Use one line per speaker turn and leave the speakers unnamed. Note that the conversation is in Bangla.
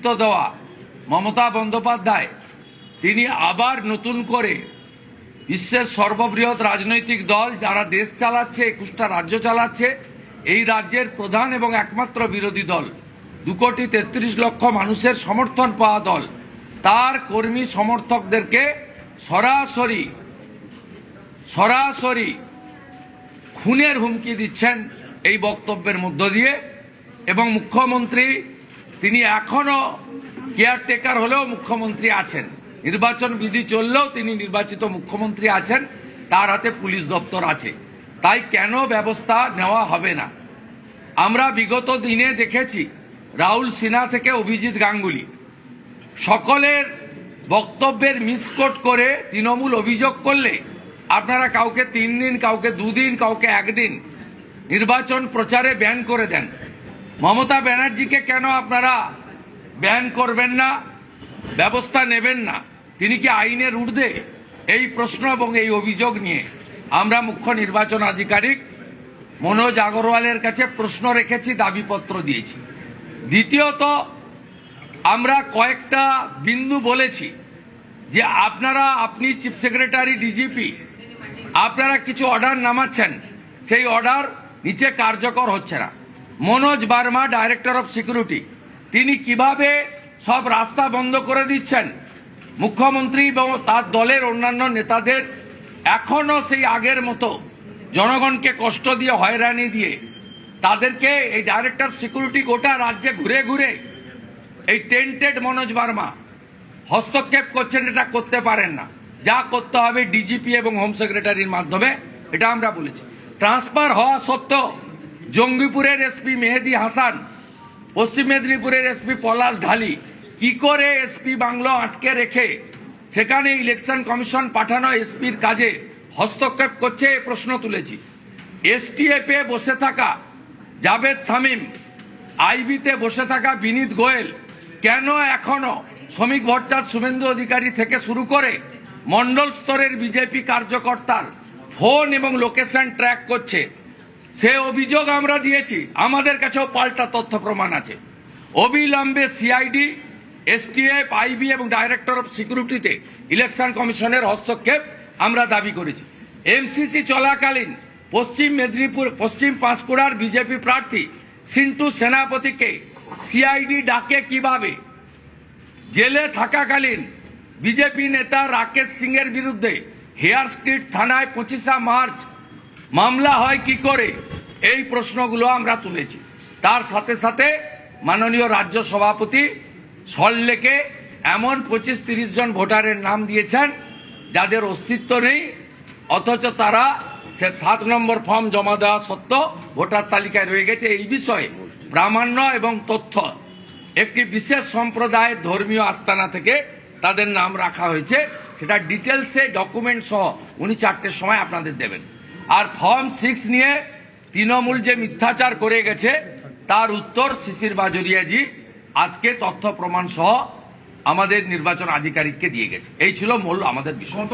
নেতৃত্ব দেওয়া মমতা বন্দ্যোপাধ্যায় তিনি আবার নতুন করে বিশ্বের সর্ববৃহৎ রাজনৈতিক দল যারা দেশ চালাচ্ছে 21টা রাজ্য চালাচ্ছে এই রাজ্যের প্রধান এবং একমাত্র বিরোধী দল 2,33,00,000 মানুষের সমর্থন পাওয়া দল তার কর্মী সমর্থকদেরকে সরাসরি খুনের হুমকি দিচ্ছেন এই বক্তব্যের মধ্য দিয়ে। এবং মুখ্যমন্ত্রী তিনি এখনো কেয়ারটেকার হলেও মুখ্যমন্ত্রী আছেন, নির্বাচন বিধি চললেও তিনি নির্বাচিত মুখ্যমন্ত্রী আছেন, তার হাতে পুলিশ দপ্তর আছে, তাই কেন ব্যবস্থা নেওয়া হবে না? আমরা বিগত দিনে দেখেছি রাহুল সিনহা থেকে অভিজিৎ গাঙ্গুলি সকলের বক্তব্যের মিসকোট করে তৃণমূল অভিযোগ করলে আপনারা কাউকে 3 দিন, কাউকে 2 দিন, কাউকে 1 দিন নির্বাচন প্রচারে ব্যান করে দেন। মমতা ব্যানার্জিকে কেন আপনারা ব্যান করবেন না, ব্যবস্থা নেবেন না? তিনি কি আইনের ঊর্ধ্বে? এই প্রশ্ন এবং এই অভিযোগ নিয়ে আমরা মুখ্য নির্বাচন আধিকারিক মনোজ আগরওয়ালের কাছে প্রশ্ন রেখেছি, দাবিপত্র দিয়েছি। দ্বিতীয়ত, আমরা কয়েকটা বিন্দু বলেছি যে আপনি চিফ সেক্রেটারি, ডিজিপি, আপনারা কিছু অর্ডার নামাচ্ছেন, সেই অর্ডার নিচে কার্যকর হচ্ছে না। Manoj Burma, director of security, তিনি কিভাবে সব রাস্তা বন্ধ করে দিচ্ছেন, মুখ্যমন্ত্রী এবং তার দলের অন্যান্য নেতাদের এখনো সেই আগের মতো জনগণকে কষ্ট দিয়ে, হয়রানি দিয়ে তাদেরকে এই ডাইরেক্টর সিকিউরিটি গোটা রাজ্যে ঘুরে ঘুরে এই টেন্টেড মনোজ বার্মা হস্তক্ষেপ করছেন। এটা করতে পারেন না, যা করতে হবে ডিজিপি এবং হোম সেক্রেটারির মাধ্যমে, এটা আমরা বলেছি। ট্রান্সফার হওয়া সত্ত্বেও জঙ্গিপুরের এসপি মেহেদি হাসান, পশ্চিম মেদিনীপুরের এসপি পলাশ ঢালি কি করে এসপি বাংলো আটকে রেখে সেখানে ইলেকশন কমিশন পাঠানো এসপির কাজে হস্তক্ষেপ করছে, এ প্রশ্ন তুলেছি। এসটিএফে বসে থাকা জাভেদ শামীম, আইবিতে বসে থাকা বিনীত গোয়েল কেন এখনো শ্রমিক ভট্টাচার্য, শুভেন্দু অধিকারী থেকে শুরু করে মন্ডল স্তরের বিজেপি কার্যকর্তার ফোন এবং লোকেশন ট্র্যাক করছে? সে অভিযোগ আমরা দিয়েছি, আমাদের কাছেও পাল্টা তথ্য প্রমাণ আছে। অবিলম্বে সিআইডি, এসটিএফ, আইবি এবং ডাইরেক্টর অফ সিকিউরিটিতে ইলেকশন কমিশনের হস্তক্ষেপ আমরা দাবি করেছি। এমসিসি চলাকালীন পশ্চিম মেদিনীপুর, পশ্চিম পাঁশকুড়ার বিজেপি প্রার্থী সিন্টু সেনাপতিকে সিআইডি ডাকে কিভাবে? জেলে থাকাকালীন বিজেপি নেতা রাকেশ সিং এর বিরুদ্ধে হেয়ার স্ট্রিট থানায় 25 মার্চ মামলা হয় কি করে? এই প্রশ্নগুলো আমরা তুলেছি। তার সাথে সাথে মাননীয় রাজ্য সভাপতি সল্টলেকে এমন 25-30 জন ভোটারের নাম দিয়েছেন যাদের অস্তিত্ব নেই, অথচ তারা 7 নম্বর ফর্ম জমা দেওয়া সত্ত্বেও ভোটার তালিকায় রয়ে গেছে। এই বিষয়ে প্রামাণ্য এবং তথ্য একটি বিশেষ সম্প্রদায়ের ধর্মীয় আস্তানা থেকে তাদের নাম রাখা হয়েছে, সেটা ডিটেলসে ডকুমেন্ট সহ উনি 4টের সময় আপনাদের দেবেন। আর ফর্ম 6 নিয়ে তৃণমূল যে মিথ্যাচার করে গেছে তার উত্তর শিশির বাজরিয়াজি আজকে তথ্য প্রমাণ সহ আমাদের নির্বাচন আধিকারিককে দিয়ে গেছে। এই ছিল মূল আমাদের বিষয়।